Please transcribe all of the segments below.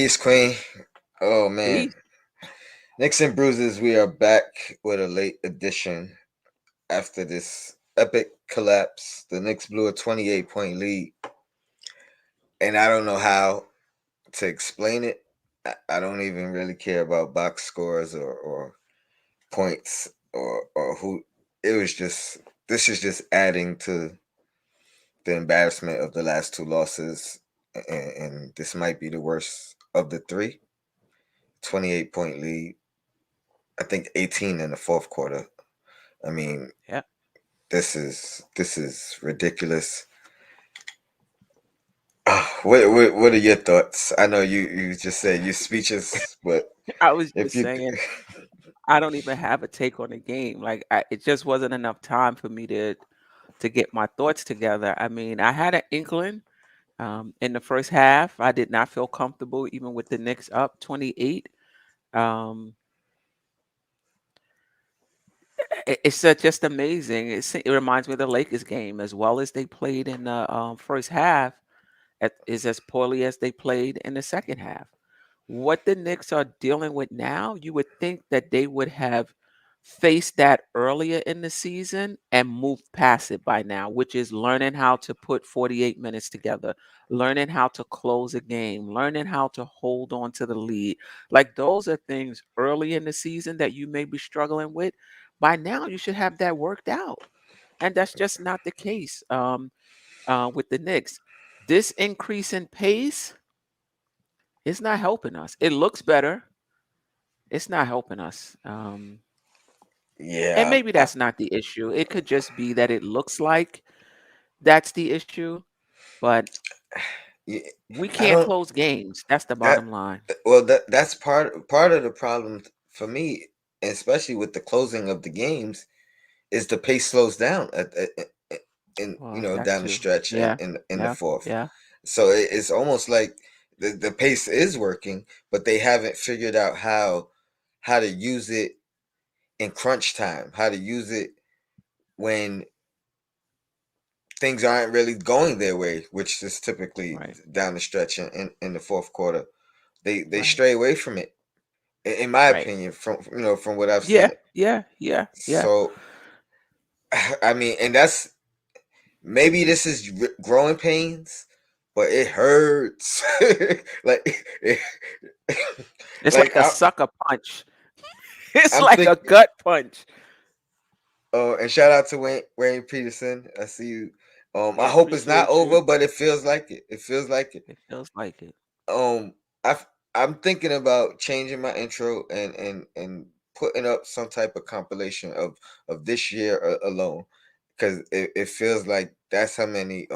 Peace, Queen. Oh man, Peace. Knicks and Bruises. We are back with a late edition after this epic collapse. The Knicks blew a 28-point lead, and I don't know how to explain it. I don't even really care about box scores or points or who. It was just this is just adding to the embarrassment of the last two losses, and this might be the worst of the three. 28-point lead. I think 18 in the fourth quarter. I mean, Yeah. this is ridiculous. What are your thoughts? I know you just said you're speeches, but I was if just you saying, I don't even have a take on the game. It just wasn't enough time for me to get my thoughts together. I mean, I had an inkling in the first half. I did not feel comfortable even with the Knicks up 28. Um, it's just amazing. It reminds me of the Lakers game as well as they played in the first half. Is as poorly as they played in the second half. What the Knicks are dealing with now, you would think that they would have faced that earlier in the season and moved past it by now, which is learning how to put 48 minutes together, learning how to close a game, learning how to hold on to the lead. Like those are things early in the season that you may be struggling with. By now, you should have that worked out. And that's just not the case with the Knicks. This increase in pace is not helping us. It looks better. It's not helping us. And yeah, maybe that's not the issue. It could just be that it looks like that's the issue, but yeah, we I can't don't close games. That's the that bottom line. well that's part of the problem for me, especially with the closing of the games, is the pace slows down in Well, that down the too. stretch Yeah. in the Yeah. fourth. Yeah. So it's almost like the pace is working, but they haven't figured out how to use it in crunch time, how to use it when things aren't really going their way, which is typically Right. down the stretch in the fourth quarter. They Right. stray away from it, in my Right. opinion, from what I've Yeah. seen. Yeah. Yeah. Yeah. So I mean, and that's maybe this is growing pains, but it hurts. like, it, It's like like a sucker punch. It's I'm like a think. gut punch. Oh, and shout out to Wayne Peterson. I see you. I Yeah. hope it's not Appreciate you. over, but it feels like it. It feels like it. It feels like it. Um, I I'm thinking about changing my intro and putting up some type of compilation of this year alone, because it feels like that's how many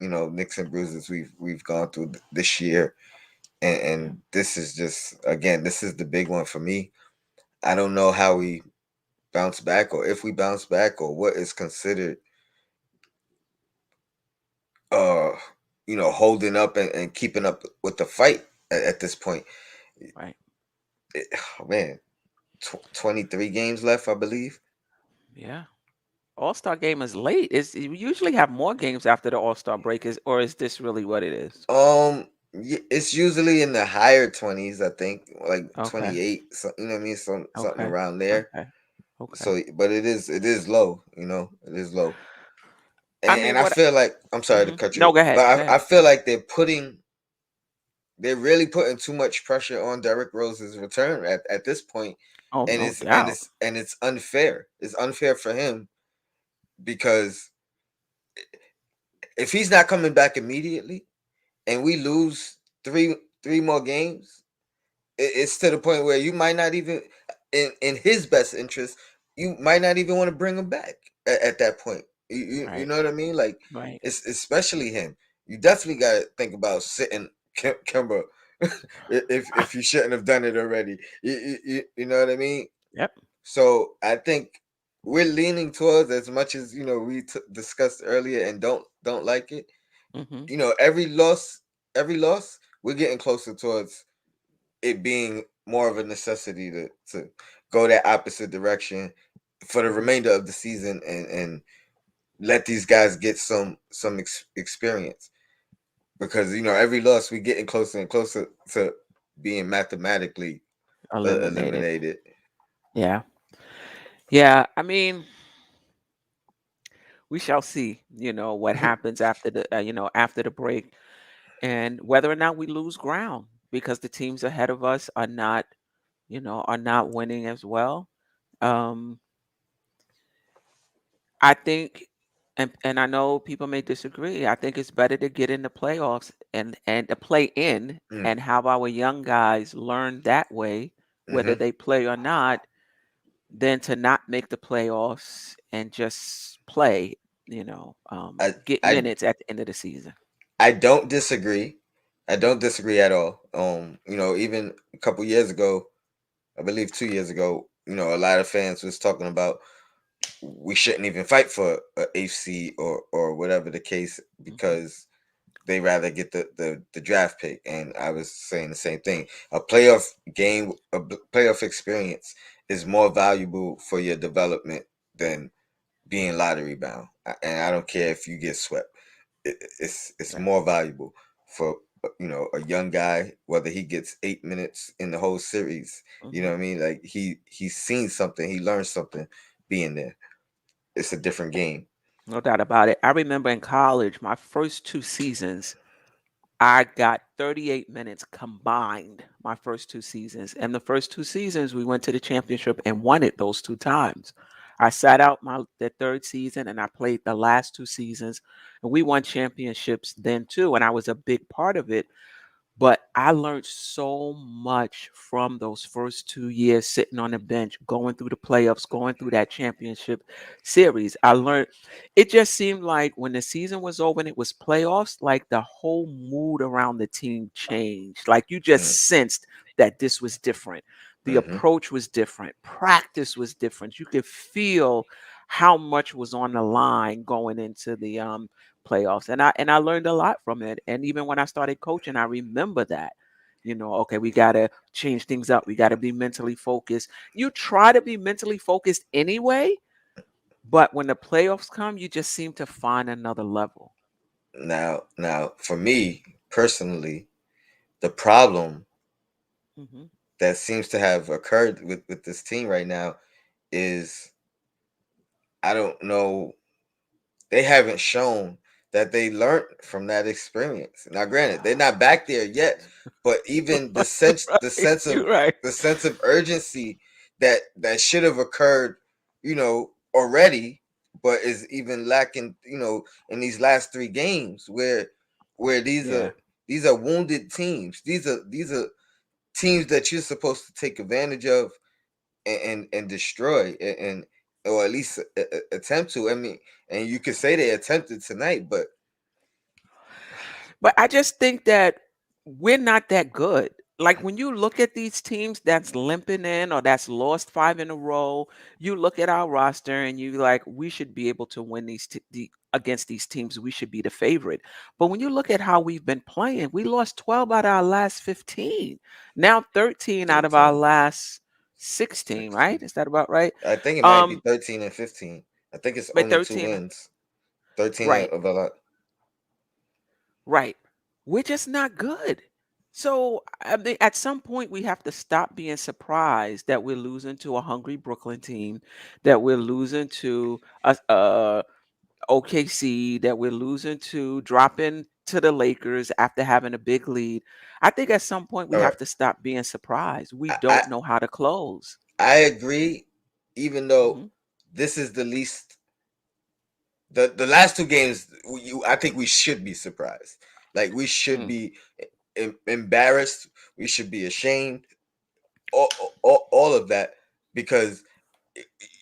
Knicks and bruises we've gone through this year, Yeah. and this is just, again, this is the big one for me. I don't know how we bounce back, or if we bounce back, or what is considered uh holding up and keeping up with the fight at this point. Right. Oh man, 23 games left, I believe. Yeah. All-Star game is late. We usually have more games after the All-Star break, or is this really what it is? It's usually in the higher 20s, I think, like Okay. 28, so, you know what I mean, something Okay. around there. Okay. Okay. So, but it is low, it is low. I And mean, I what? feel like, I'm sorry to Mhm. cut No, you, go ahead. but Go I ahead. feel like they're really putting too much pressure on Derrick Rose's return at this point, Oh, and no it's and doubt. it's and it's unfair. It's unfair for him, because if he's not coming back immediately and we lose three more games, it's to the point where you might not even, in his best interest, you might not even want to bring him back at that point. You Right. know what I mean? Like, Right. it's especially him. You definitely got to think about sitting Kimber if you shouldn't have done it already. You know what I mean? Yep. So I think we're leaning towards, as much as we discussed earlier, and don't like it. Mhm. Every loss, we're getting closer towards it being more of a necessity to go that opposite direction for the Mhm. remainder of the season, and let these guys get some experience. because every loss we getting closer and closer to being mathematically Eliminated. eliminated. Yeah. Yeah. I mean, we shall see, what happens after after the break and whether or not we lose ground because the teams ahead of us are not winning as well. Um, I think, and I know people may disagree. I think it's better to get in the playoffs and to play in Mm, and have our young guys learn that way, whether hmm they play or not, than to not make the playoffs and just play. I Get I minutes at the end of the season. I don't disagree. I don't disagree at all. Even a couple years ago, I believe 2 years ago, a lot of fans was talking about we shouldn't even fight for a HC or whatever the case Hmm. because they rather get the draft pick. And I was saying the same thing. A playoff game, playoff experience is more valuable for your development than being lottery bound. And I don't care if you get swept. It's Right. more valuable for a young guy whether he gets 8 minutes in the whole series. You know Hmm. what I mean? Like he's seen something, he learned something being there. It's a different game. No doubt about it. I remember in college, my first 2 seasons, I got 38 minutes combined my first 2 seasons. And the first 2 seasons, we went to the championship and won it those 2 times. I sat out the third season and I played the last 2 seasons, and we won championships then too. And I was a big part of it. But I learned so much from those first 2 years sitting on the bench, going through the playoffs, going through that championship series. I learned it just seemed like when the season was over and it was playoffs, like the whole mood around the team changed. Like you just Mm, sensed that this was different. The hmm approach was different. Practice was different. You could feel how much was on the line going into the playoffs. And I learned a lot from it. And even when I started coaching, I remember that. Okay, we gotta change things up. We gotta be mentally focused. You try to be mentally focused anyway, but when the playoffs come, you just seem to find another level. now for me personally, the problem Hmm. that seems to have occurred with this team right now is I don't know, they haven't shown that they learned from that experience. Now, granted, they're not back there yet, but even the Right, sense of you're right. urgency that should have occurred, already, but is even lacking, in these last three games where Yeah. these are wounded teams. These are teams that you're supposed to take advantage of and destroy and or at least attempt to. I mean, and you could say they attempted tonight, but But I just think that we're not that good. Like when you look at these teams that's limping in or that's lost 5 in a row, you look at our roster and you like, we should be able to win against these teams. We should be the favorite. But when you look at how we've been playing, we lost 12 out of our last 15. Now 13 out of our 13, last 16, right? 16. Is that about right? I think it might be Um, 13 and 15. I think it's but only two 13, wins. 13 right. of a lot. Right. We're just not good. So, I mean, at some point, we have to stop being surprised that we're losing to a hungry Brooklyn team, that we're losing to a OKC, that we're losing to dropping to the Lakers after having a big lead. I think at some point we All right. have to stop being surprised. We I, I don't know how to close. I agree, even though Hmm. this is the least the last two games I think we should be surprised. Like we should Mm. be embarrassed. We should be ashamed. All of that because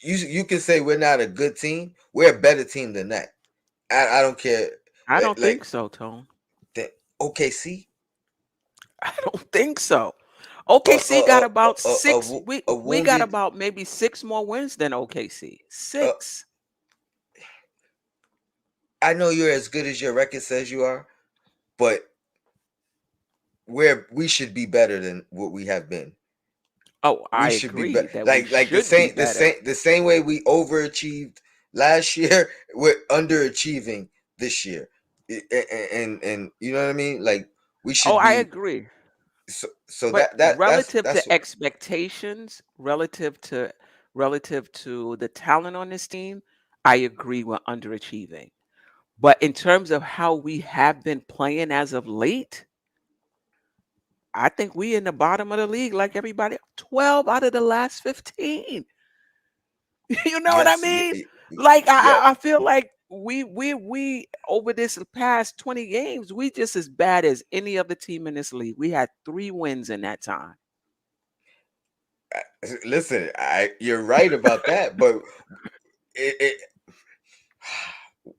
you can say we're not a good team. We're a better team than that. I don't care. I don't Like think so, Tone. the OKC, I don't think so. a OKC got a a about a, a, six. We a we got wounded. about maybe six more wins than OKC. Uh, 6. I know you're as good as your record says you are, but we should be better than what we have been. Oh, We I should be better. agree that we Like should be better. the same way we overachieved last year, we're underachieving this year. and you know what I mean. Like we Oh, should I be agree. so But that's relative that's to expectations, relative to the talent on this team, I agree we're underachieving. But in terms of how we have been playing as of late, I think we in the bottom of the league like everybody. 12 out of the last 15. You know what I yes, mean? Like yep. I feel like we over this past 20 games, we just as bad as any other team in this league. We had 3 wins in that time. Listen, you're right about that, but it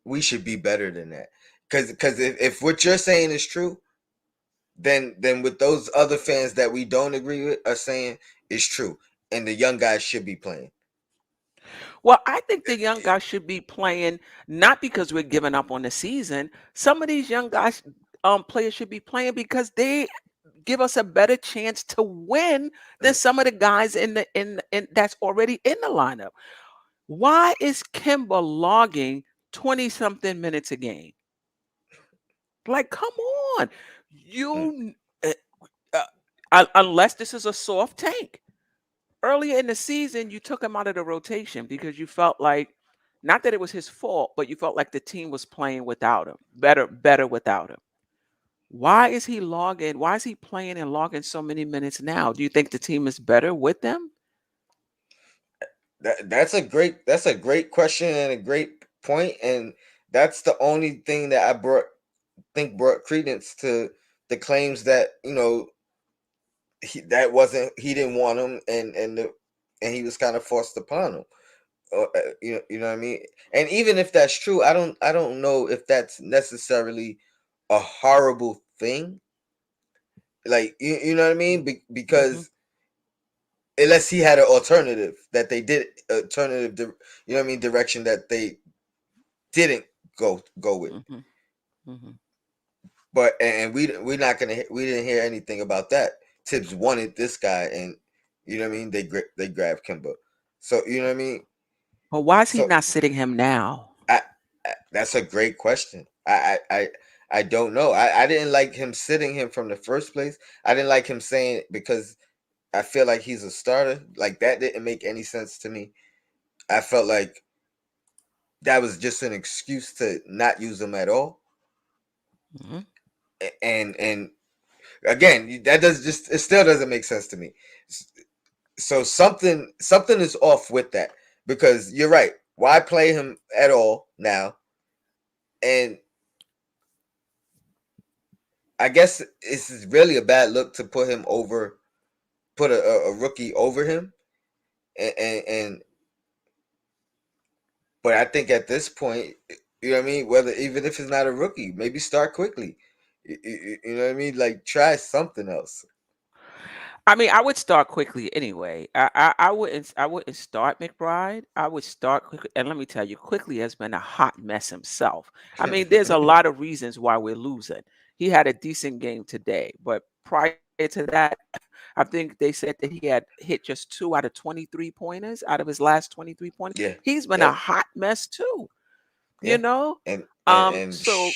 we should be better than that. Because if what you're saying is true, then with those other fans that we don't agree with are saying is true, and the young guys should be playing. Well, I think the young guys should be playing not because we're giving up on the season. Some of these young guys, players should be playing because they give us a better chance to win than some of the guys in that's already in the lineup. Why is Kimba logging 20 something minutes a game? Like, come on. Mm. You uh, unless this is a soft tank. Earlier in the season, you took him out of the rotation because you felt like not that it was his fault, but you felt like the team was playing without him. Better without him. Why is he logging? Why is he playing and logging so many minutes now? Do you think the team is better with them? That's a great question and a great point, and that's the only thing that I brought credence to the claims that that wasn't he didn't want him, and he was kind of forced upon him. You know what I mean. And even if that's true, I don't know if that's necessarily a horrible thing. Like you know what I mean, Mm-hmm, because unless he had an alternative that they did you know what I mean, direction that they didn't go with. mm-hmm, mm-hmm. But and we're not gonna we didn't hear anything about that. Tibbs wanted this guy, and you know what I mean. They grabbed Kimba, so you know what I mean. But why is he So not sitting him now? I, that's a great question. I don't know. I didn't like him sitting him from the first place. I didn't like him saying because I feel like he's a starter. Like that didn't make any sense to me. I felt like that was just an excuse to not use him at all. Mhm. And again, that does just it still doesn't make sense to me. So something is off with that because you're right. Why play him at all now? And I guess it's really a bad look to put a rookie over him, and but I think at this point, you know what I mean. Whether even if it's not a rookie, maybe start quickly. You know what I mean? Like try something else. I mean, I would start quickly anyway. I wouldn't start McBride. I would start quickly, and let me tell you, quickly has been a hot mess himself. I mean, there's a lot of reasons why we're losing. He had a decent game today, but prior to that, I think they said that he had hit just 2 out of 23 pointers out of his last 23 pointers. Yeah. He's been a Yep. hot mess too, you Yeah. know. And and So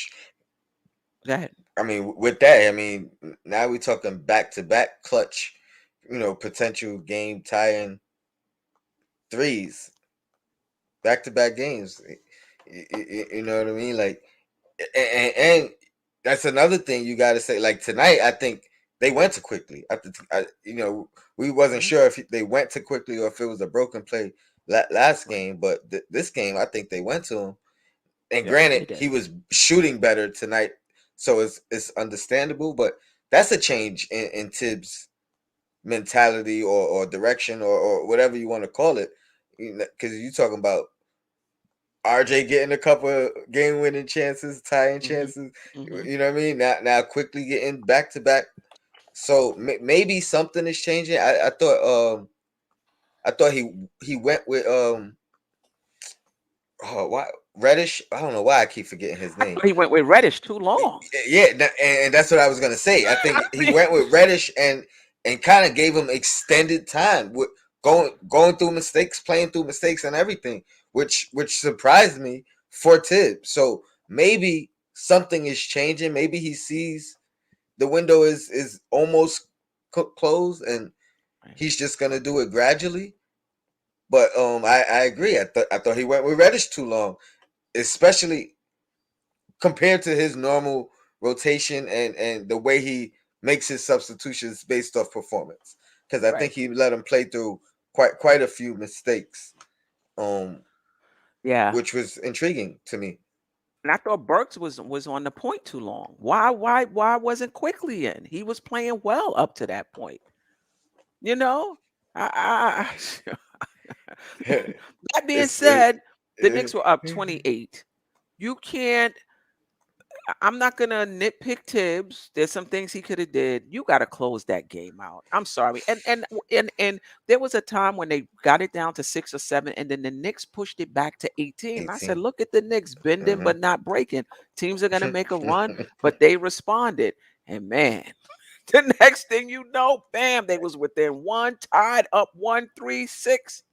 that I mean, with that, I mean, now we're talking back to back clutch, potential game tying threes, back to back games. You know what I mean? Like, and that's another thing you got to say. Like tonight, I think they went too quickly. We wasn't Mhm. sure if they went too quickly or if it was a broken play last Right. game, but this game, I think they went to him. And Yep, granted, they did. he was shooting better tonight, so it's understandable. But that's a change in Tibbs' mentality or direction or whatever you want to call it. Because you talking about RJ getting a couple of game winning chances, tying Mhm. chances. Mhm. You know what I mean? Now quickly getting back to back. So maybe something is changing. I thought he went with why Reddish. I don't know why I keep forgetting his I name. thought he went with Reddish too long. Yeah, and that's what I was gonna say. I I think he mean, went with Reddish and kind of gave him extended time with going through mistakes, playing through mistakes, and everything, which surprised me for Tibbs. So maybe. something is changing. Maybe he sees the window is almost closed, and Right. he's just gonna do it gradually. But I agree. I thought he went with Reddish too long, especially compared to his normal rotation and the way he makes his substitutions based off performance. Because I Right. think he let him play through quite a few mistakes, um, Yeah. which was intriguing to me. And I thought Burks was on the point too long. Why wasn't Quickly in? He was playing well up to that point. You know? I that being it's said, the it, Knicks were up 28. You can't I'm not gonna nitpick Tibbs. There's some things he could have did. You got to close that game out. I'm sorry. And there was a time when they got it down to 6 or 7, and then the Knicks pushed it back to 18. I said, 18. look at the Knicks bending Mm-hmm. but not breaking. Teams are gonna make a run, but they responded. And man, the next thing you know, bam, they was within one, tied up 1-3-6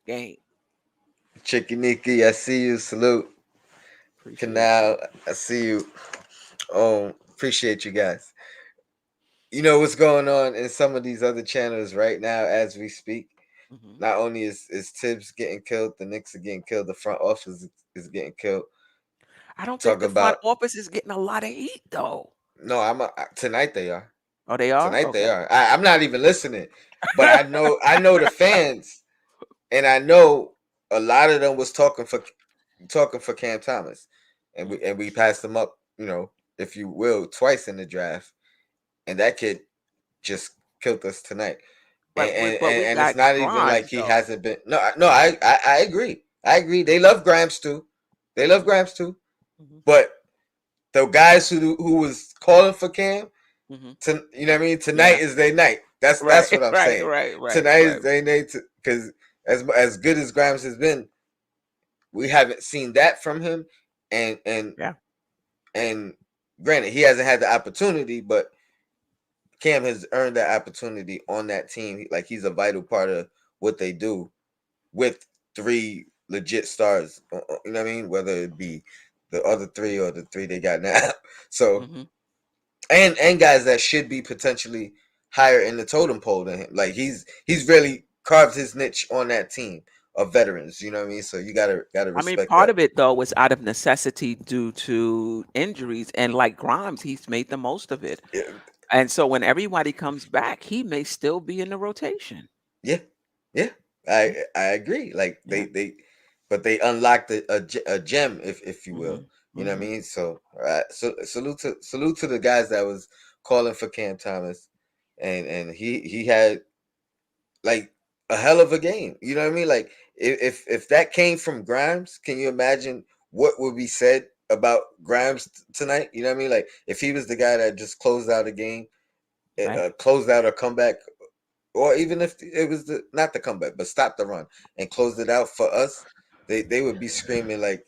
game. Chicky I see you. Salute. Appreciate you. Canal, I see you. Appreciate you guys. You know what's going on in some of these other channels right now as we speak. Mhm. Not only is Tibbs getting killed, the Knicks are getting killed, the front office is getting killed. I don't think Talking the front about office is getting a lot of heat though. no, tonight they are. Oh, they are? Tonight they Okay. are. I'm not even listening, but I know the fans, and I know a lot of them was talking for Cam Thomas, and Mm. we passed him up, if you will, twice in the draft, and that kid just killed us tonight. And and, But we and, and it's got not even like Grimes he though. hasn't been. No. I agree. I agree. They love Grimes too. They love Mhm, Grimes too. mhm, But the guys who was calling for Cam, mhm. you know what I mean. Tonight Yeah. is their night. That's Right, what I'm right, saying. right, right, Tonight is right. their night because as good as Grimes has been, we haven't seen that from him. And and Yeah. and granted, he hasn't had the opportunity, but Cam has earned that opportunity on that team. Like he's a vital part of what they do with three legit stars. You know what I mean? Whether it be the other three or the three they got now. So Mhm. and guys that should be potentially higher in the totem pole than him. Like he's really carved his niche on that team of veterans. You know what I mean? So you gotta I mean, respect part that. of it though was out of necessity due to injuries, and like Grimes, he's made the most of it. Yeah, And so when everybody comes back, he may still be in the rotation. yeah, yeah. Yeah. I agree. Like Yeah. but they unlocked a gem, if you will. Mhm. You know what I Mhm. mean? So, all right. So salute to the guys that was calling for Cam Thomas, and he had like a hell of a game. You know what I mean? Like if that came from Grimes, can you imagine what would be said about Grimes tonight? You know what I mean? Like if he was the guy that just closed out a game, Right. closed out a comeback, or even if it was not the comeback, but stopped the run and closed it out for us, they would be screaming like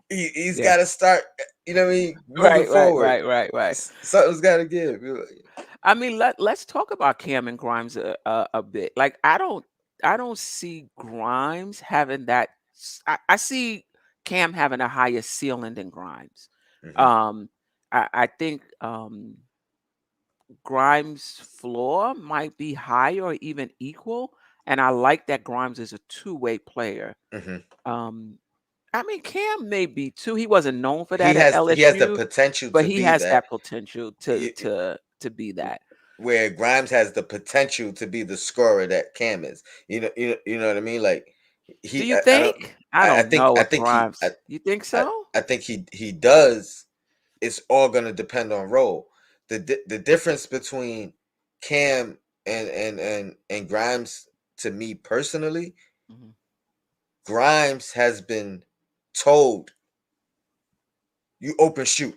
he's Yeah. got to start. You know what I mean? Moving Right, right, forward, right, right, right. something's got to give. I mean, let's talk about Cam and Grimes a bit. Like, I don't see Grimes having that. I see Cam having a higher ceiling than Grimes. Hmm. Um, I think Grimes' floor might be higher or even equal, and I like that Grimes is a two-way player. Hmm. Um, I mean, Cam may be too. He wasn't known for He that at has the LSU, potential but to he be has that. that potential to be that. Where Grimes has the potential to be the scorer that Cam is. You know what I mean? Like Do he, you I don't. think? I I don't know think I with think he Grimes. You think I, so? I think he does. It's all gonna depend on role. The difference between Cam and Grimes, to me personally, Mhm, Grimes has been told you open shoot.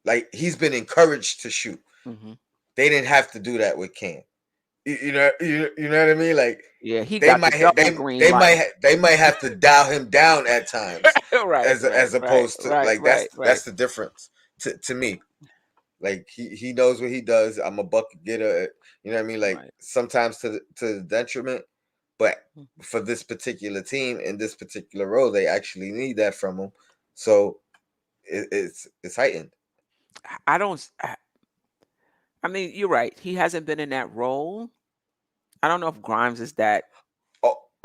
Like he's been encouraged to shoot. mhm. They didn't have to do that with Cam. You know what I mean? Like Yeah, he they got the might ha- double green they might light. they might have to dial him down at times, Right, right, as right, opposed to right, like right, right. that's the difference to me. Like he knows what he does. I'm a bucket getter. You know what I mean? Like Right. sometimes to the detriment, but Mhm. for this particular team in this particular role, they actually need that from him. So it's heightened. I don't. I mean, you're right. He hasn't been in that role. I don't know if Grimes is that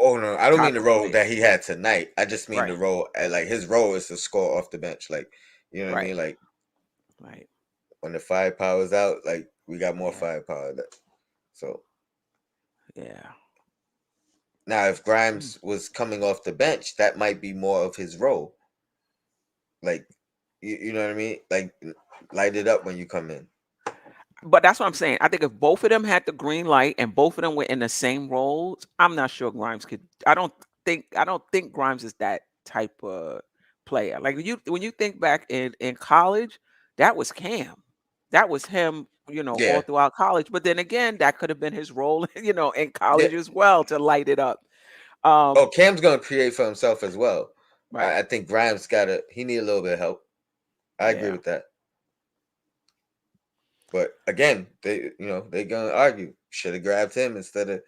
Oh no, I don't mean type the of role player. that he had tonight. I just mean the Right. role, like his role is to score off the bench. Like, you know what I Right. mean? Like Right. when the firepower's out, like we got more Yeah. firepower. So Yeah. now, if Mm. Grimes was coming off the bench, that might be more of his role. Like, you know what I mean? Like, light it up when you come in. But that's what I'm saying. I think if both of them had the green light and both of them were in the same roles, I'm not sure Grimes could. I don't think Grimes is that type of player. Like when you think back in college, that was Cam. That was him, all Yeah, throughout college. But then again, that could have been his role, in yeah. college as well to light it up. Oh, Um, Cam's gonna create for himself as well. right. I think Grimes he need a little bit of help. I agree Yeah. with that. But again, they gonna argue. Should have grabbed him instead of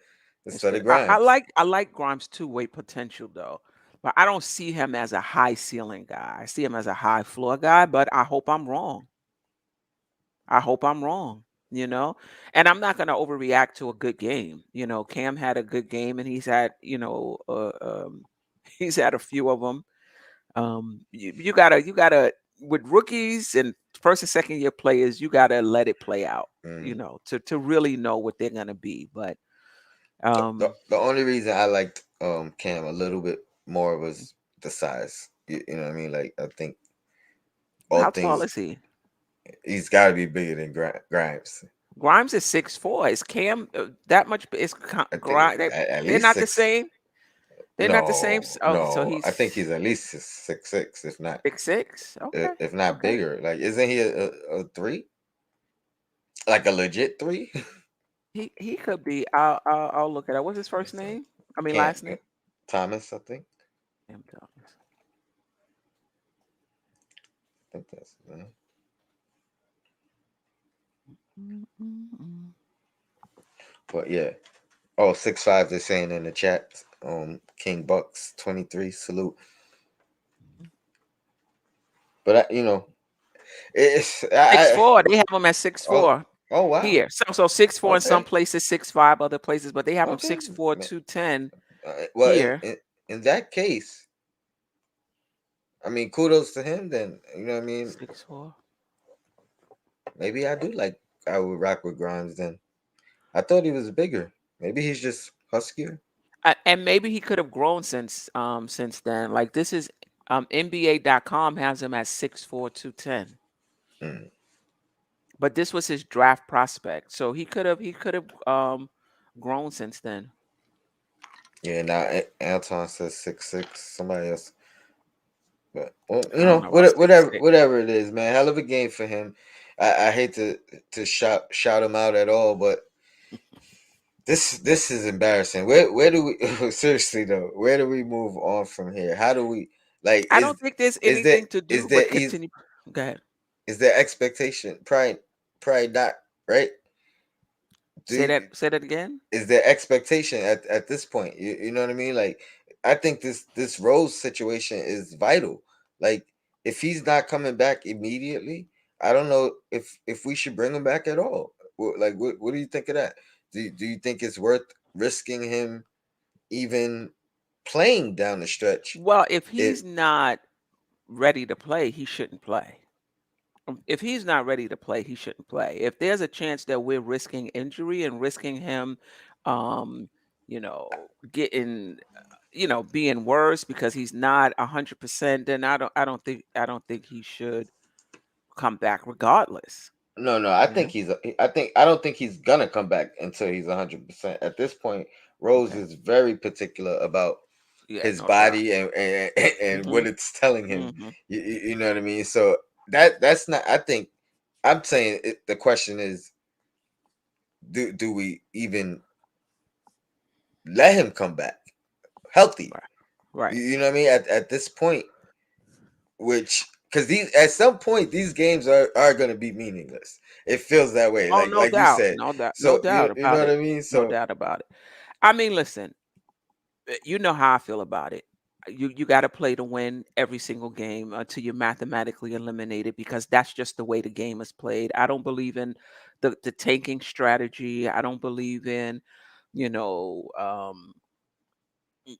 I Grimes. like I like Grimes' two-way potential though, but I don't see him as a high ceiling guy. I see him as a high floor guy, but I hope I'm wrong. I hope I'm wrong, you know? And I'm not gonna overreact to a good game. Cam had a good game and he's had, he's had a few of them. You gotta with rookies and first and second year players, you gotta let it play out, Mm. to really know what they're gonna be. But The only reason I liked Cam a little bit more was the size. You know what I mean? Like I think all how tall things is he? he's got to be bigger than Grimes. Grimes is 6'4". Is Cam that much? Is I think Grimes? at They're least not the six. same. They're not the same. No, Oh, so no. I he's think he's at least 6'6", if not 6'6". Okay, if not okay. bigger. Like, isn't he a three? Like a legit three? He could be. I'll look at it. What's his first So, name? I mean can't last name. Thomas? I think. Cam Thomas. I think that's his name. Mm, mm, mm. But yeah. Oh, 6'5", they're saying in the chat. King Bucks 23 salute. But it's Six I four. They have him at six oh four oh wow. here. So 6'4" in some Okay. places, 6'5" other places, but they have him Okay. 6'4", 210 Well, here. in that case, I mean, kudos to him. Then you know what I mean. 6'4". Maybe I would rock with Grimes. Then I thought he was bigger. Maybe he's just huskier. And maybe he could have grown since then. Like this is NBA.com has him at 6'4", 210. Mm. But this was his draft prospect. So he could have grown since then. Yeah. Now Anton says 6'6". Somebody else. But well, I don't know about six six. whatever it is, man. Hell of a game for him. I hate to shout him out at all, but this is embarrassing. Where do we seriously though? Where do we move on from here? How do we like I don't think there's is there anything to is do there but is continue. Go ahead. is there expectation? Probably not, right? Say Do that say that again. is there expectation at this point? You know what I mean? Like I think this Rose situation is vital. Like if he's not coming back immediately, I don't know if we should bring him back at all. Like what do you think of that? Do you think it's worth risking him even playing down the stretch? Well, if It he's not ready to play, he shouldn't play. If he's not ready to play, he shouldn't play. If there's a chance that we're risking injury and risking him, um, getting, being worse because he's not 100%, then I don't think he should come back regardless. No, I You think know? I don't think he's gonna come back until he's 100%. At this point, Rose Okay. is very particular about Yeah, his no doubt. body and what Hmm. it's telling him. Hmm. You know what I mean? So that's not. I think I'm saying the question is, do we even let him come back healthy? Right. Right. You know what I mean? At this point, which because these at some point these games are going to be meaningless. It feels that way, Oh, no like you doubt. said. No doubt. No So doubt you know about what it. I mean? No So doubt about it. I mean, listen, you know how I feel about it. You got to play to win every single game until you're mathematically eliminated, because that's just the way the game is played. I don't believe in the tanking strategy. I don't believe in, you know,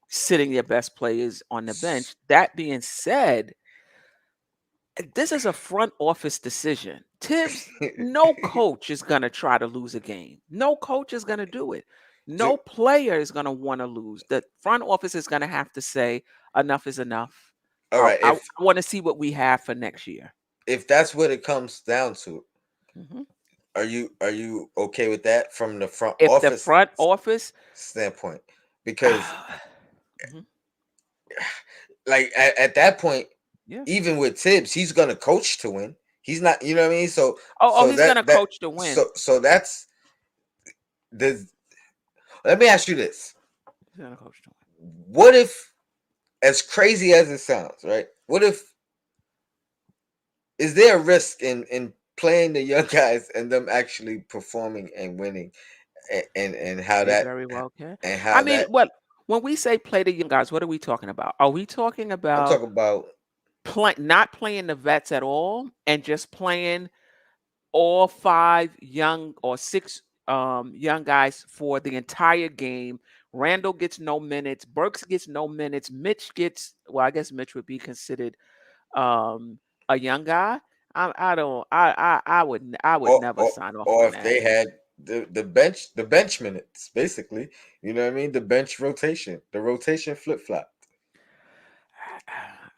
sitting your best players on the bench. That being said, this is a front office decision. Tibbs, no coach is going to try to lose a game. No coach is going to do it. So, No player is going to want to lose. The front office is going to have to say, enough is enough. all right, I want to see what we have for next year. if that's what it comes down to, Mhm. are you okay with that from the front If the office front office, standpoint? Because Mhm. like at that point, Yeah. even with Tibbs, he's gonna coach to win. He's not, you know what I mean? So Oh, so he's going that to that coach to so win. so that's the. Let me ask you this: He's going to coach to win. what if, as crazy as it sounds, right? What if, is there a risk in playing the young guys and them actually performing and winning, and how They that very well can. and I how mean, that what when we say play the young guys, what are we talking about? Are we talking I'm about talking about. not playing the vets at all and just playing all 5 young or 6 young guys for the entire game? Randall gets no minutes, Burks gets no minutes, Mitch gets, well, I guess Mitch would be considered um a young guy. I don't I would or never or, sign off or on if that. they had the bench minutes, basically, you know what I mean, the bench rotation, the rotation flip flop.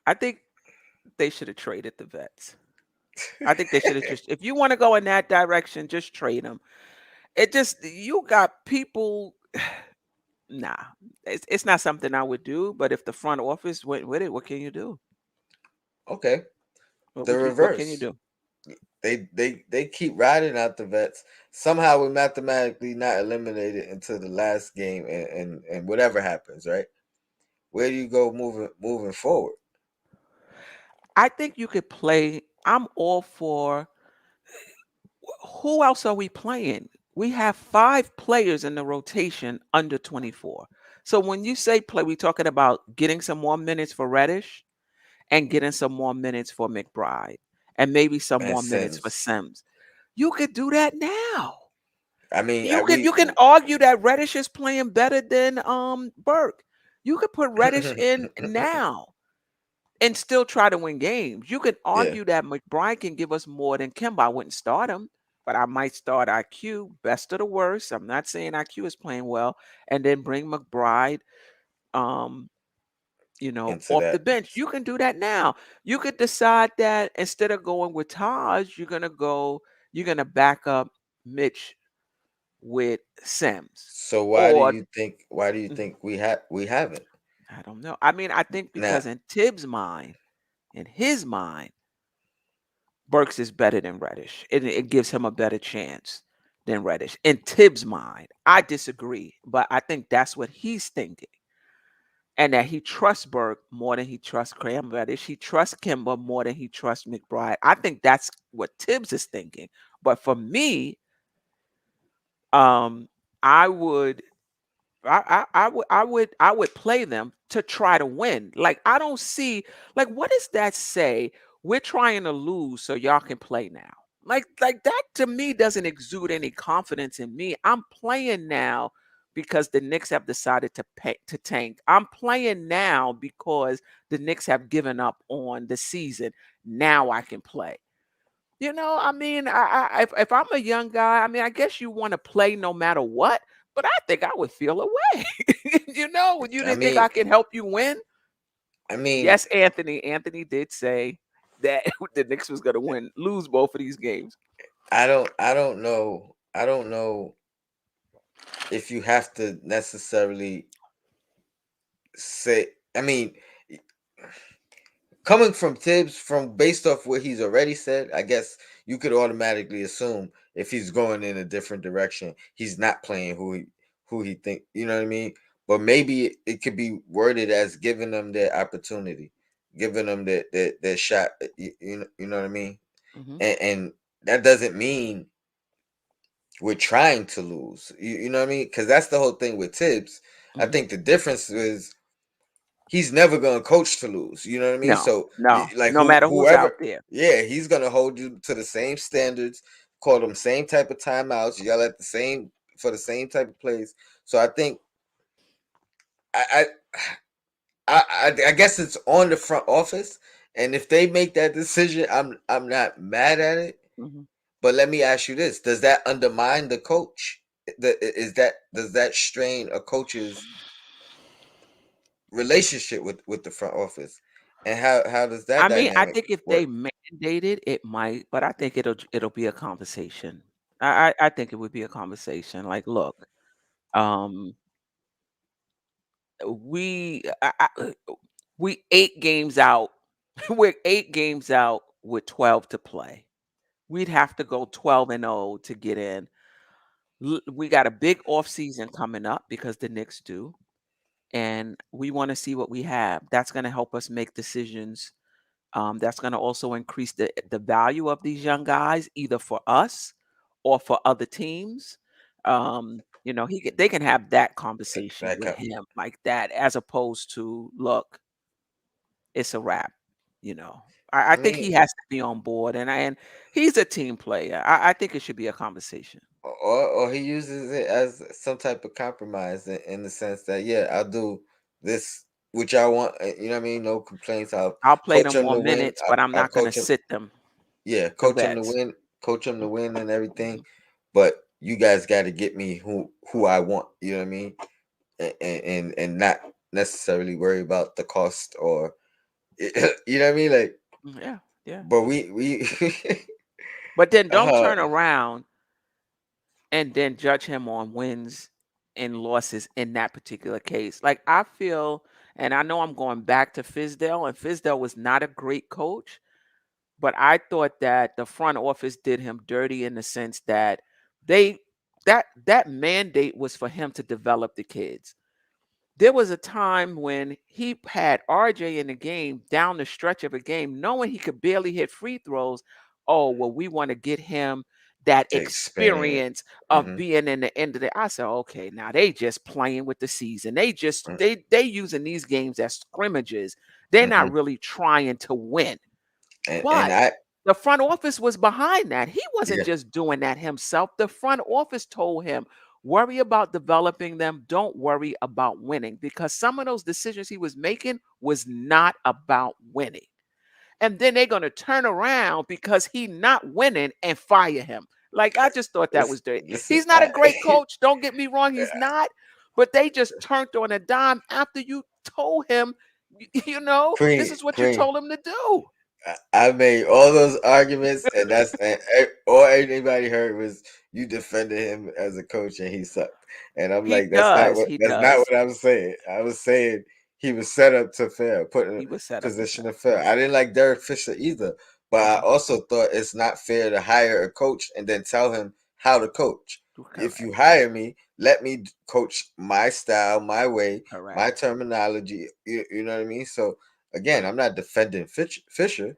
I think they should have traded the vets. I think they should have just, if you want to go in that direction, just trade them. It just, you got people. Nah, it's not something I would do. But if the front office went with it, what can you do? Okay, the What can you reverse. do? They keep riding out the vets. Somehow we mathematically not eliminated until the last game, and whatever happens, right? Where do you go moving forward? I think you could play. I'm all for. Who else are we playing? We have 5 players in the rotation under 24. So when you say play, we talking about getting some more minutes for Reddish and getting some more minutes for McBride and maybe some And more minutes for Sims. Sims. You could do that now. I mean, You can argue that Reddish is playing better than Burke. You could put Reddish in now and still try to win games. You could yeah, argue that McBride can give us more than Kimba. I wouldn't start him, but I might start IQ, best of the worst. I'm not saying IQ is playing well, and then bring McBride um into off the that. bench. You can do that now. You could decide that instead of going with Taj, you're gonna back up Mitch with Sims. So Or why do you Mhm, think we haven't I don't know. I mean, I think now? because in Tibbs' mind, in his mind, Burks is better than Reddish. It gives him a better chance than Reddish. In Tibbs' mind, I disagree, but I think that's what he's thinking. And that he trusts Burke more than he trusts Graham Reddish. He trusts Kimba more than he trusts McBride. I think that's what Tibbs is thinking. But for me, um, I would I would play them to try to win. Like, I don't see, like, what does that say? We're trying to lose so y'all can play now. Like that to me doesn't exude any confidence in me. I'm playing now because the Knicks have decided to tank. I'm playing now because the Knicks have given up on the season. Now I can play. I mean, if I'm a young guy, I mean, I guess you want to play no matter what, but I think I would feel away. You I didn't think mean, I could help you win? I mean, Yes, Anthony. Anthony did say that the Knicks was going to lose both of these games. I don't know if you have to necessarily say. I mean, coming from Tibbs, from based off what he's already said, I guess you could automatically assume if he's going in a different direction, he's not playing who he think. You know what I mean? But maybe it could be worded as giving them their opportunity, giving them their shot. You know what I mean? Hmm. And that doesn't mean we're trying to lose. You know what I mean? Because that's the whole thing with Tibbs. I Hmm. think the difference is he's never gonna coach to lose. You know what I mean? No, So no, like no matter who's whoever, out there. yeah, he's gonna hold you to the same standards, call them same type of timeouts, yell at the same for the same type of plays. So I think I I guess it's on the front office, and if they make that decision, I'm not mad at it. Mhm. But let me ask you this: does that undermine the coach? Is that does that strain a coach's relationship with the front office, and how does that I mean, I dynamic think if they work? mandate it, it might, but I think it'll be a conversation. I think it would be a conversation. Like, look, um, we 8 games out. We're 8 games out with 12 to play. We'd have to go 12-0 to get in. We got a big off season coming up because the Knicks do, and we want to see what we have. That's going to help us make decisions. That's going to also increase the value of these young guys, either for us or for other teams. They can have that conversation That with kind, him like that, as opposed to, look, it's a wrap. You know, I I think he mean, has to be on board, and he's a team player. I think it should be a conversation. or he uses it as some type of compromise in the sense that yeah, I'll do this which I want. You know what I mean? No complaints. I'll I'll play coach them him more to win. minutes, but I'm I'll not going to coach him. sit them Yeah, the coach him to vets. win. Coach him to win and everything. Mhm. But you guys got to get me who I want. You know what I mean? And not necessarily worry about the cost or you know what I mean? Like, Yeah, yeah. but we But then don't uh turn around and then judge him on wins and losses in that particular case. Like, I feel, and I know I'm going back to Fizdale, and Fizdale was not a great coach, but I thought that the front office did him dirty in the sense that they that mandate was for him to develop the kids. There was a time when he had RJ in the game down the stretch of a game, knowing he could barely hit free throws. Oh, well, we want to get him that the experience. experience of Mm-hmm. being in the end of the. I said, okay, now they just playing with the season. They just Mm, they using these games as scrimmages. They're mm-hmm. not really trying to win. And But I the front office was behind that. He wasn't yeah, just doing that himself. The front office told him, worry about developing them. Don't worry about winning, because some of those decisions he was making was not about winning. And then they're going to turn around because he not winning and fire him. Like, I just thought that this was dirty. this He's not I, a great coach. Don't get me wrong. He's not. But they just turned on a dime after you told him, this Queen is what you Queen. told him to do. I made all those arguments, and all anybody heard was you defended him as a coach, and he sucked. And I'm He like, that's not does, what he that's not does. what I was saying. I was saying he was set up to fail, put in a He was set up to position to fail. fail. I didn't like Derek Fisher either, but I Mhm. also thought it's not fair to hire a coach and then tell him how to coach. If you Correct, hire me, let me coach my style, my way, correct. my terminology. You know what I mean? So again, I'm not defending Fisher.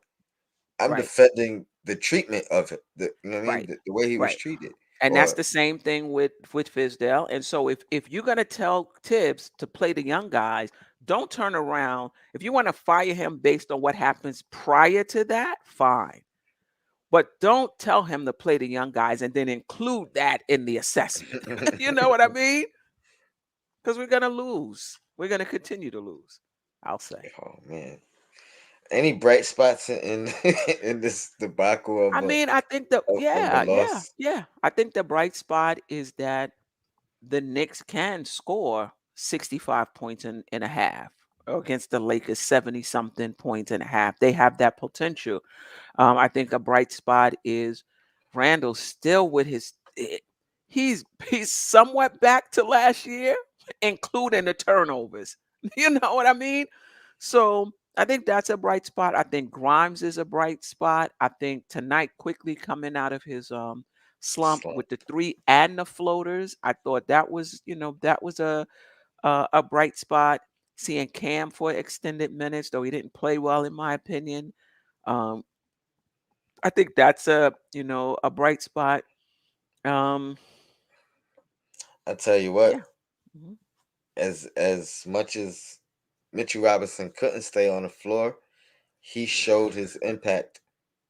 I'm Right, defending the treatment of it. You know what I mean? right, The way he was right. treated. And that's Or the same thing with Fizdale. And so if you're gonna tell Tibbs to play the young guys, don't turn around. If you want to fire him based on what happens prior to that, fine. But don't tell him to play the young guys and then include that in the assessment. You know what I mean? Because we're gonna lose. We're gonna continue to lose, I'll say. oh man, any bright spots in this debacle I mean, I think the of the yeah, yeah, loss? yeah. I think the bright spot is that the Knicks can score 65 points in a half against the Lakers, 70 something points in a half. They have that potential. I think a bright spot is Randall still with he's somewhat back to last year, including the turnovers. You know what I mean? So I think that's a bright spot. I think Grimes is a bright spot. I think tonight, quickly coming out of his slump Slump. with the three and the floaters, I thought that was, that was a bright spot. Seeing Cam for extended minutes, though he didn't play well in my opinion. Um, I think that's a bright spot. Um, I tell you yeah. what, Mhm. as much as Mitchell Robinson couldn't stay on the floor, he showed his impact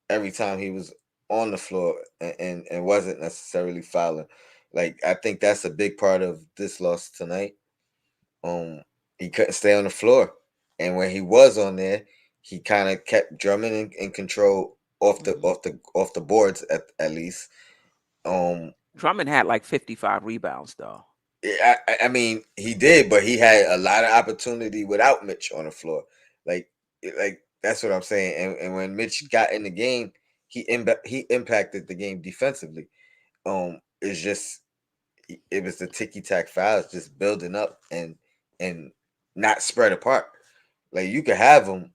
every time he was on the floor and wasn't necessarily fouling. Like I think that's a big part of this loss tonight. Um, he couldn't stay on the floor, and when he was on there, he kind of kept drumming and control Hmm. off the boards at least. Um, Drummond had like 55 rebounds though. I mean, he did, but he had a lot of opportunity without Mitch on the floor. Like, like that's what I'm saying. And when Mitch got in the game, he impacted the game defensively. It's just it was the ticky tack fouls just building up and not spread apart. Like you can have them,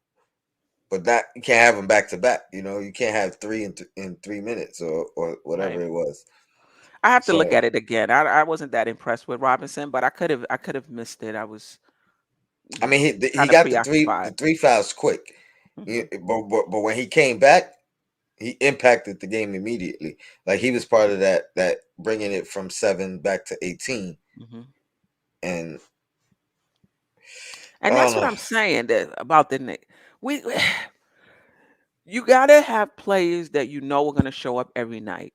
but that you can't have them back to back. You know, you can't have three in 3 minutes or whatever Right. it was. I have to look So at it again. I wasn't that impressed with Robinson, but I could have missed it. I was I mean, he kind of got the preoccupied. three fouls quick, Hmm. but when he came back, he impacted the game immediately. Like he was part of that bringing it from 7 back to 18, Hmm. and I And don't that's what know. I'm saying that about the Knicks. We you gotta have players that you know are gonna show up every night.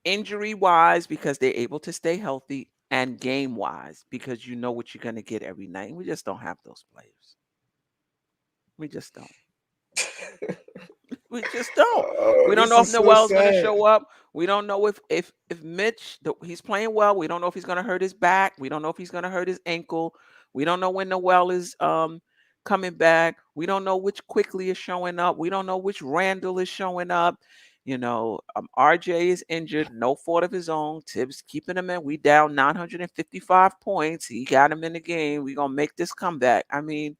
Injury wise, because they're able to stay healthy, and game wise, because you know what you're gonna get every night. We just don't have those players. We just don't. We just don't. Oh, We don't this know if is so Noel's going to sad. show up. We don't know if Mitch he's playing well. We don't know if he's going to hurt his back. We don't know if he's going to hurt his ankle. We don't know when Noel is coming back. We don't know which Quickly is showing up. We don't know which Randall is showing up. RJ is injured, no fault of his own. Tibbs keeping him in. We down 955 points. He got him in the game. We gonna make this comeback. I mean,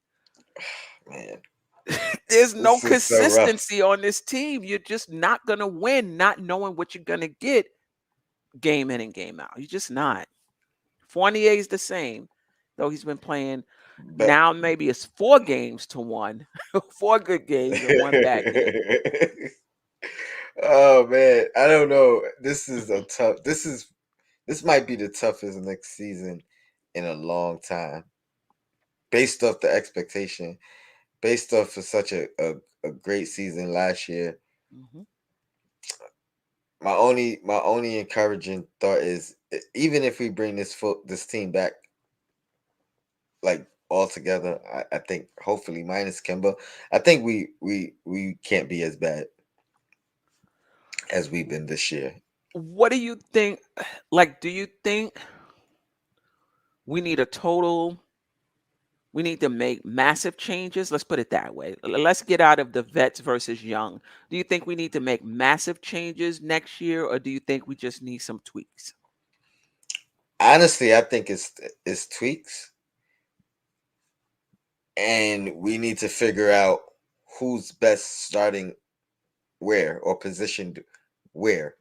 Man, there's no this is so rough. consistency on this team. You're just not gonna win, not knowing what you're gonna get game in and game out. You're just not. Fournier is the same, though he's been playing But now. Maybe it's 4 games to 1, 4 good games and 1 bad game. oh man, I don't know. This is a tough. This might be the toughest next season in a long time, based off the expectation, based off of such a great season last year. Hmm. My only encouraging thought is even if we bring this team back like all together, I think hopefully minus Kimba, I think we can't be as bad as we've been this year. What do you think? Like, do you think we need a total? We need to make massive changes. Let's put it that way. Let's get out of the vets versus young. Do you think we need to make massive changes next year, or do you think we just need some tweaks? Honestly, I think it's tweaks, and we need to figure out who's best starting where or positioned where.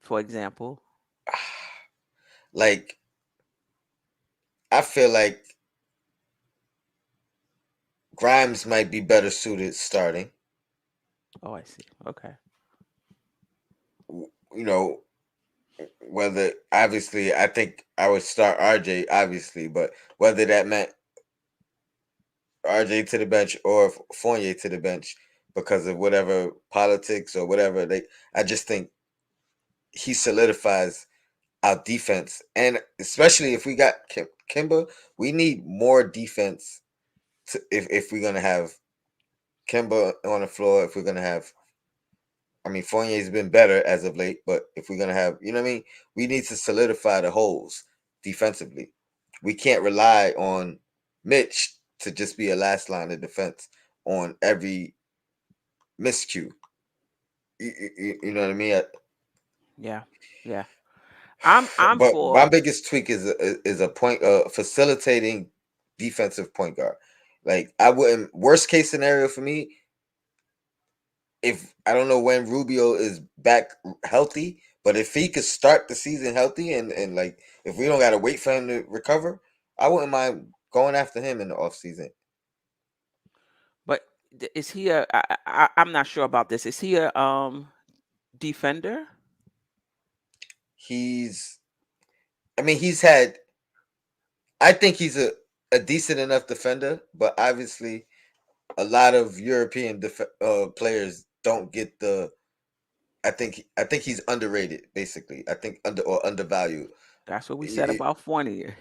For example, Like I feel like Grimes might be better suited starting. oh, I see. Okay. You know, whether obviously I think I would start RJ obviously, but whether that meant RJ to the bench or Fournier to the bench because of whatever politics or whatever I just think he solidifies our defense, and especially if we got Kimba, we need more defense if we're gonna have Kimba on the floor. If we're gonna have, I mean, Fournier's been better as of late, but if we're gonna have, you know what I mean, we need to solidify the holes defensively. We can't rely on Mitch to just be a last line of defense on every miscue. You know what I mean? Yeah. Yeah. I'm But my for biggest tweak is a point facilitating defensive point guard. Like I wouldn't worst case scenario for me if I don't know when Rubio is back healthy, but if he could start the season healthy and like if we don't gotta wait for him to recover, I wouldn't mind going after him in the offseason. but is he a I'm not sure about this. Is he a defender? He's I mean he's had I think he's a a decent enough defender, but obviously a lot of European players don't get the. I think he's underrated. Basically, I think undervalued. That's what we said Y- about Fournier.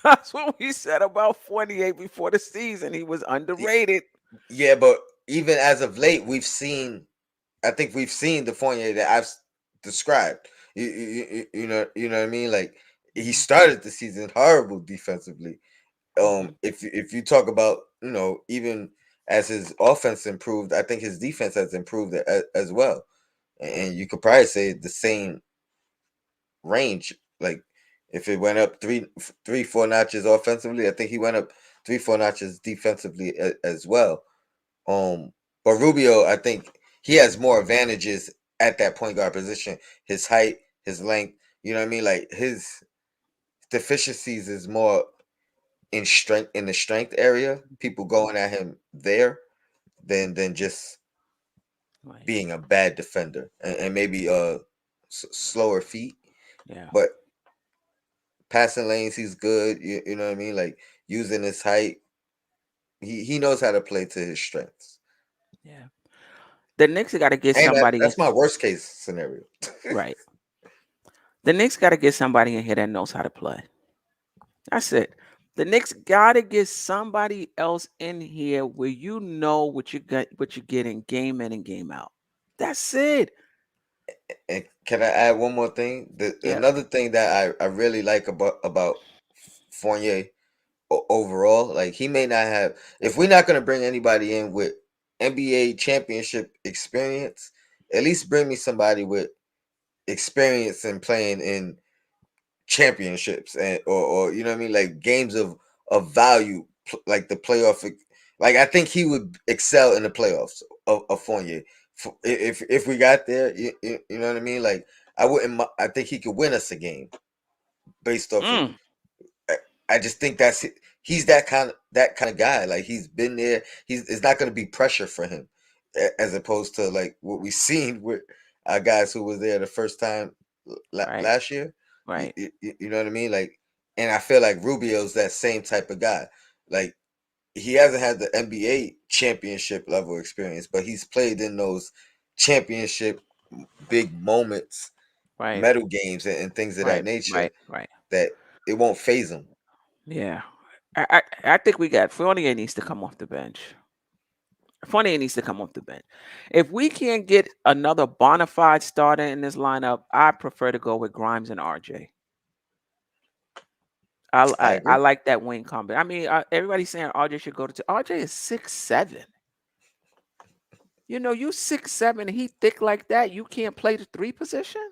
That's what we said about Fournier before the season. He was y- underrated. Yeah, but even as of late, we've seen. I think we've seen the Fournier that described. You know what I mean? Like he Hmm. started the season horrible defensively. Hmm. If you talk about even as his offense improved, I think his defense has improved as well. Right. And you could probably say the same range. Like if it went up three, 4 notches offensively, I think he went up 3, 4 notches defensively as well. But Rubio, I think he has more advantages at that point guard position. His height, his length. You know what I mean? Like his deficiencies is more in the strength area. People Hmm. going at him there than just Right. being a bad defender and maybe slower feet. Yeah. But passing lanes, he's good. You know what I mean? Like using his height, he knows how to play to his strengths. Yeah. The Knicks got to get And somebody in. that's my worst case scenario. Right. The Knicks got to get somebody in here that knows how to play. That's it. The Knicks got to get somebody else in here where you know what you get in game in and game out. That's it. And can I add one more thing? Yeah. Another thing that I really like about Fournier overall, like he may not have. If we're not gonna bring anybody in with NBA championship experience, at least bring me somebody with experience in playing in championships and or you know what I mean, like games of value, like the playoff. Like I think he would excel in the playoffs of Fournier. If we got there, you know what I mean. Like I wouldn't. I think he could win us a game based off of. Mm. I I just think he's that kind of guy. Like he's been there. It's not going to be pressure for him, as opposed to like what we seen with our guys who was there the first time Right. last year. You, Right. you know what I mean? Like, and I feel like Rubio's that same type of guy. Like he hasn't had the NBA championship level experience, but he's played in those championship big moments, Right. medal games, and things of that Right. nature Right. Right. that it won't phase him. Yeah. I think we got Fournier needs to come off the bench. Fournier needs to come off the bench. If we can't get another bona fide starter in this lineup, I prefer to go with Grimes and RJ. I I agree. like that wing combo. I mean, everybody's saying RJ should go to. RJ is 6'7". You know, you 6'7", he thick like that. You can't play the three position.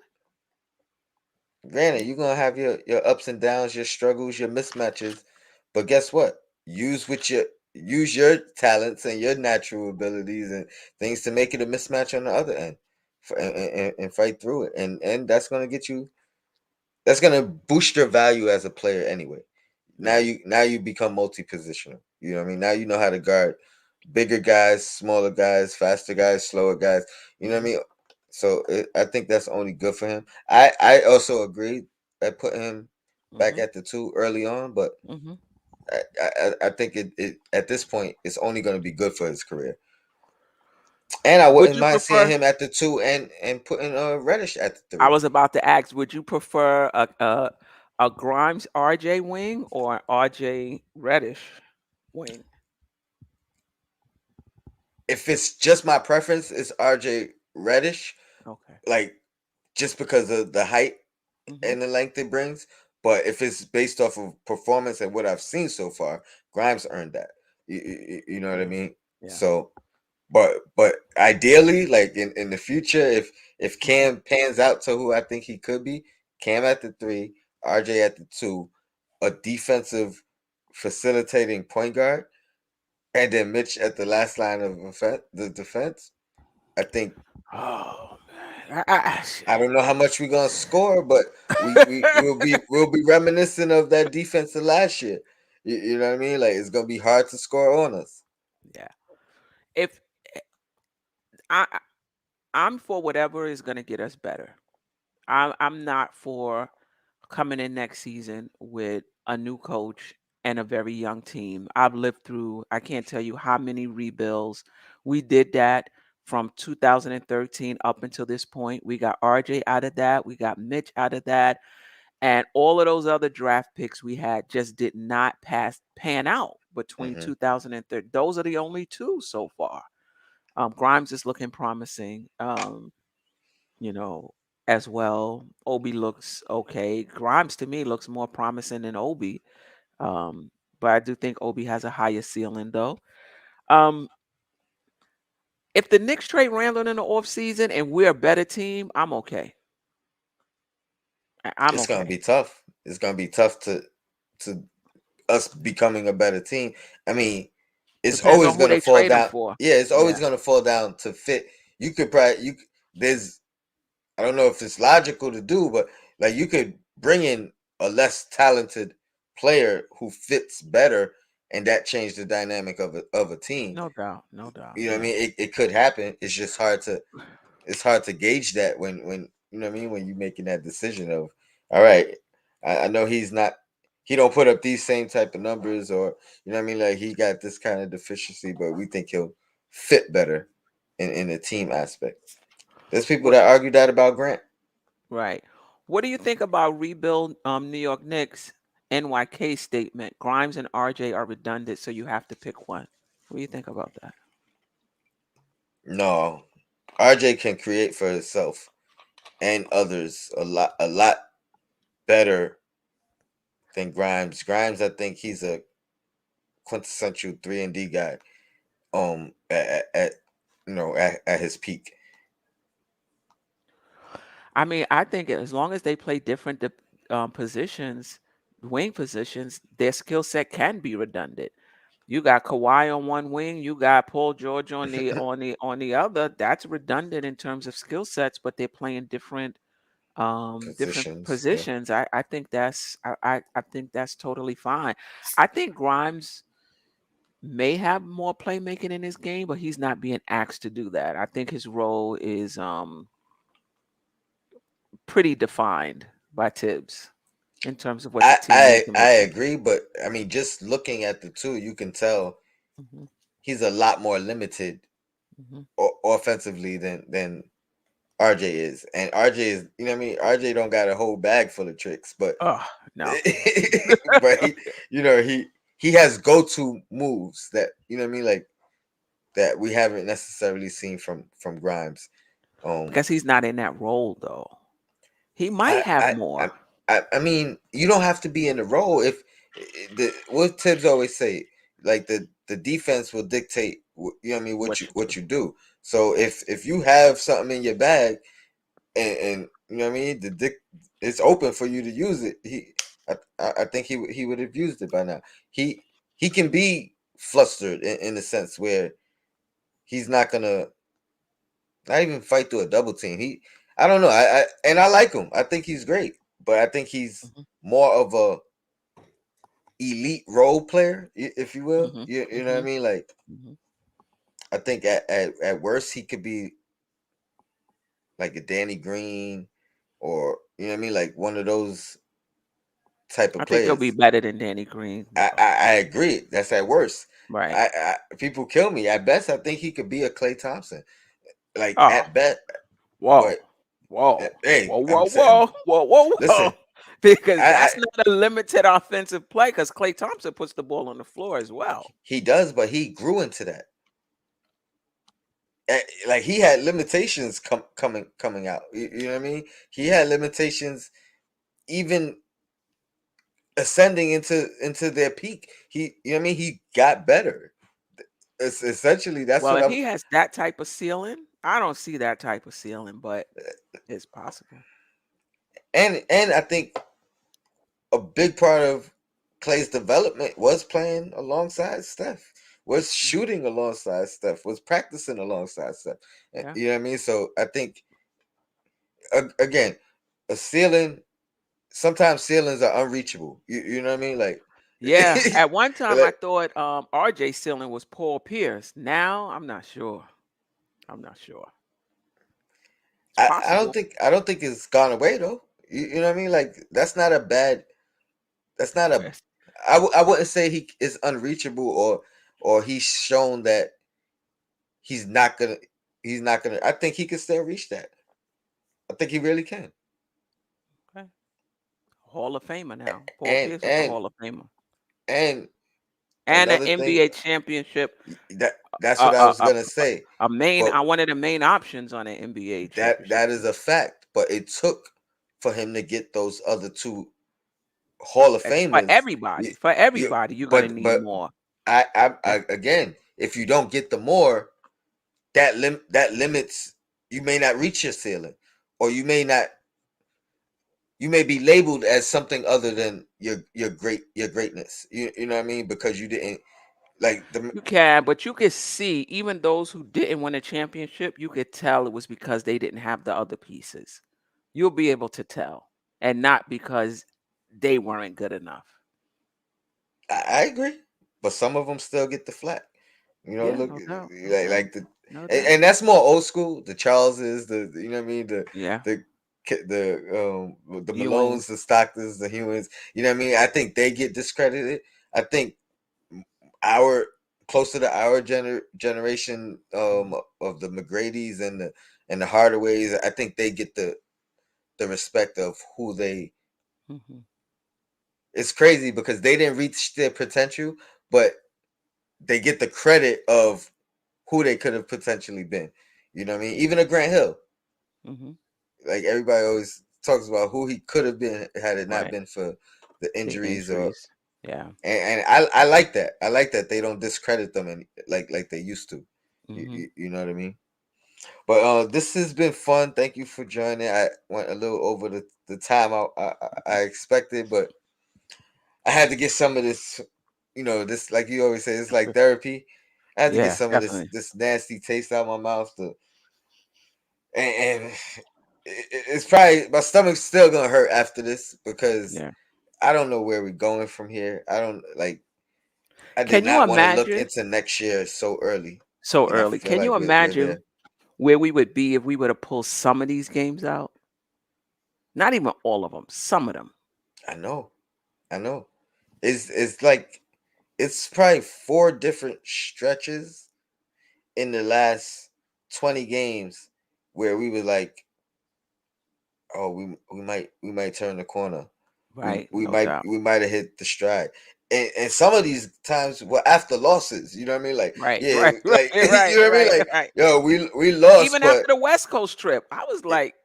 Granted, you're gonna have your ups and downs, your struggles, your mismatches, but guess what? Use your talents and your natural abilities and things to make it a mismatch on the other end, and fight through it, and that's gonna boost your value as a player anyway. Yeah. Now you become multi positional. You know what I mean? Now you know how to guard bigger guys, smaller guys, faster guys, slower guys. You know what I Hmm. mean? So I think that's only good for him. I also agree at putting him back Hmm. at the two early on, but Hmm. I think it at this point it's only going to be good for his career. And I Would wouldn't you mind seeing prefer? him at the two and putting Reddish at the I three. was about to ask. Would you prefer a Grimes RJ wing or an RJ Reddish wing? If it's just my preference, it's RJ Reddish, Okay. like just because of the height Hmm. and the length it brings. But if it's based off of performance and what I've seen so far, Grimes earned that. You know what I Yeah. mean? Yeah. So, but ideally, like in the future, if Hmm. Cam pans out to who I think he could be, Cam at the three, RJ at the two, a defensive facilitating point guard, and then Mitch at the last line of the defense. I think Oh man. I don't know how much we're gonna score, but we'll be reminiscent of that defense of last year. You know what I mean? Like it's gonna be hard to score on us. Yeah. If I I'm for whatever is going to get us better. I'm not for coming in next season with a new coach and a very young team. I've lived through, I can't tell you how many rebuilds. We did that from 2013 up until this point. We got RJ out of that, we got Mitch out of that, and all of those other draft picks we had just did not pan out between Hmm. 2013. Those are the only two so far. Grimes is looking promising. You know, as well. Obi looks okay. Grimes to me looks more promising than Obi. Um, but I do think Obi has a higher ceiling though. Um, if the Knicks trade Randle in the offseason and we're a better team, I'm okay. I'm It's gonna okay. be tough. It's gonna be tough to us becoming a better team. I mean, it's Depends on always who gonna they fall trade him down. for. Yeah, it's always Yeah, gonna fall down to fit. You could probably there's I don't know if it's logical to do, but like you could bring in a less talented player who fits better, and that changed the dynamic of a team. no doubt, no doubt. You know what I Yeah. mean? It could happen. It's hard to gauge that when you know what I mean, when you're making that decision of, all right, I know he don't put up these same type of numbers, or you know what I mean, like he got this kind of deficiency, but we think he'll fit better in the team aspect. There's people What? that argue that about Grant. Right. What do you think about rebuild New York Knicks NYK statement? Grimes and RJ are redundant, so you have to pick one. What do you think about that? No, RJ can create for himself and others a lot better than Grimes. Grimes, I think he's a quintessential 3 and D guy. At at his peak. I mean, I think as long as they play different positions, wing positions, their skill set can be redundant. You got Kawhi on one wing, you got Paul George on the other. That's redundant in terms of skill sets, but they're playing different Positions, yeah. positions. I think I think that's totally fine. I think Grimes may have more playmaking in his game, but he's not being asked to do that. I think his role is pretty defined by Tibbs in terms of what the team needs him I to do. agree, but I mean, just looking at the two, you can tell Hmm. he's a lot more limited Hmm. offensively than RJ is, and RJ is, you know what I mean. RJ don't got a whole bag full of tricks, but Oh no. but you know he has go to moves that you know what I mean, like that we haven't necessarily seen from Grimes. Um, Because he's not in that role though. He might I have I I more. I mean, you don't have to be in the role if the what Tibbs always say, like the defense will dictate you know what I mean What you what do. you do. So if you have something in your bag and you know what I mean it's open for you to use it. I think he would have used it by now. He he can be flustered in a sense where he's not gonna not even fight through a double team. I don't know. I like him. I think he's great, but I think he's Mhm, more of a elite role player, if you will. mhm, You know what I mhm, mean? Like mhm. I think at worst he could be like a Danny Green, or you know what I mean, like one of those type I of think he'll be players. better than Danny Green, though. I agree. That's at worst. Right. People kill me. At best, I think he could be a Clay Thompson. Like Oh, at best, whoa. but Whoa. hey, Whoa, I'm whoa, saying, whoa. Whoa, whoa, listen, whoa. Because I that's not a limited offensive play because Clay Thompson puts the ball on the floor as well. he does, but he grew into that. Like he had limitations coming out. You know what I mean? He had limitations even ascending into their peak. You know what I mean? He got better. It's essentially that's Well, what if I'm. he has that type of ceiling, I don't see that type of ceiling, but it's possible. And I think a big part of Clay's development was playing alongside Steph, was Mhm. shooting alongside Steph, was practicing alongside Steph. Yeah. You know what I mean? So I think again, a ceiling. Sometimes ceilings are unreachable. You know what I mean? Like, Yeah. At one time, I like thought RJ ceiling was Paul Pierce. Now, I'm not sure. I'm not sure. It's possible. I don't think it's gone away though. You know what I mean? Like that's not a bad. That's not a Yes. I wouldn't say he is unreachable, or he's shown that he's not gonna he's not gonna. I think he can still reach that. I think he really can. Okay. Hall of Famer now. Paul And Pierce is a and Hall of Famer. and And an another thing NBA championship. that's Uh, what I uh, was uh, gonna say. a main, But one of the main options on an NBA championship that is team. a fact. But it took for him to get those other two Hall of For Famers. You, everybody, you, you're gonna but need more. I again, if you don't get the more, that limits. You may not reach your ceiling, or you may be labeled as something other than your greatness. You know what I mean? Because you didn't like the You can, but you could see even those who didn't win a championship, you could tell it was because they didn't have the other pieces. You'll be able to tell, and not because they weren't good enough. I agree, but some of them still get the flack. Yeah, Look no doubt, no like doubt, the no doubt. and that's more old school. The Charleses, you know what I mean, Yeah, the the Ewings. Malones, the Stocktons, the Humans. You know what I mean. I think they get discredited. I think our closer to our generation Mhm, of the McGrady's and the Hardaways. I think they get the respect of who they. mhm, It's crazy because they didn't reach their potential, but they get the credit of who they could have potentially been. You know what I mean? Even a Grant Hill, mhm. like everybody always talks about who he could have been had it not Right, been for the the injuries, or injuries. Yeah. and I like that. I like that they don't discredit them and like they used to. Mhm. You know what I mean? But this has been fun. Thank you for joining. I went a little over the time I expected, but I had to get some of this. This, like you always say, it's like therapy. I had to get Yeah, some of definitely. this nasty taste out of my mouth and it's probably my stomach's still gonna hurt after this because Yeah. I don't know where we're going from here. I don't like. I did Can you not want to look imagine into next year so early, so and I early? feel Can you like we're imagine there. where we would be if we were to pull some of these games out? Not even all of them, some of them. I know, I know. It's like it's probably four different stretches in the last 20 games where we were like, oh, we might turn the corner. We Right, we no might doubt. we might have hit the stride. And some of these times were after losses. You know what I mean? Like, Right, yeah, right, right, like you right, know what I mean? right, Like, right. yo, we lost, Even after but the West Coast trip, I was like,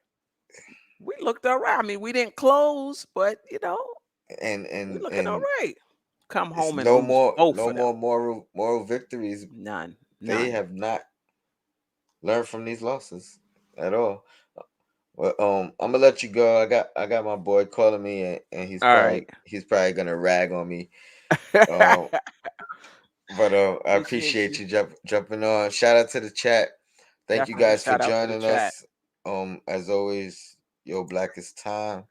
we looked all right. I mean, we didn't close, but and we and looking all and right. Come it's home and lose both no of them. more moral victories. None, They none. have not learned from these losses at all. Well, I'm gonna let you go. I got my boy calling me, and he's All right. probably gonna rag on me. Um, but I Appreciate appreciate you. you jumping on. Shout out to the chat. Thank you Definitely guys for shout out to the joining chat. us. As always, yo, black is time.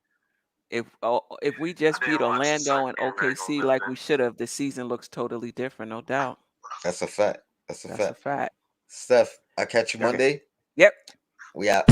If we just beat Orlando and OKC like we should have, the season looks totally different, no doubt. That's a fact. That's a That's a fact. fact. Steph, I catch you Okay. Monday. Yep. We out.